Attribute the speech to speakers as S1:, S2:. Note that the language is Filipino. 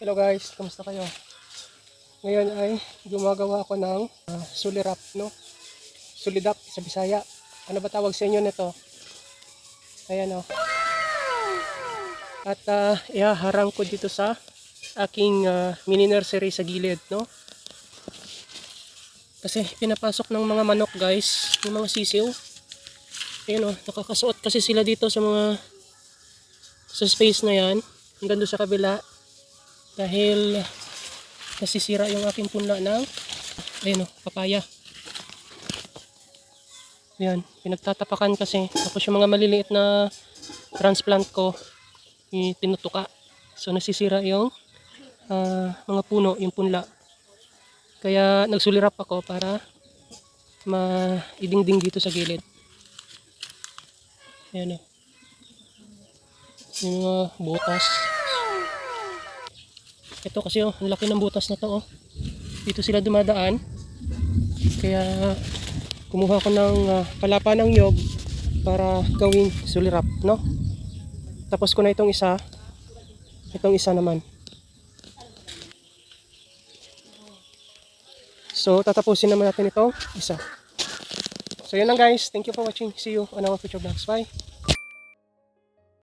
S1: Hello guys, kamusta kayo? Ngayon ay gumagawa ako ng sulirap, no? Sulidap sa Bisaya. Ano ba tawag sa inyo nito? Ayan o. At ihaharang ko dito sa aking mini nursery sa gilid, no? Kasi pinapasok ng mga manok guys, yung mga sisiw. Ayan o, nakakasuot kasi sila dito sa sa space na yan. Hanggang doon sa kabila. Dahil nasisira yung aking punla ng papaya. Yan, pinagtatapakan kasi. Tapos yung mga maliliit na transplant ko, tinutuka. So nasisira yung mga puno, yung punla. Kaya nagsulirap ako para maidingding dito sa gilid. Yan o. Yung mga butas. Ito kasi ang laki ng butas na to. Dito sila dumadaan. Kaya kumuha ko ng palapa ng nyog para gawing sulirap, no? Tapos ko na itong isa. Itong isa naman. So tatapusin naman natin itong isa. So yun lang guys. Thank you for watching. See you on our future vlogs. Bye!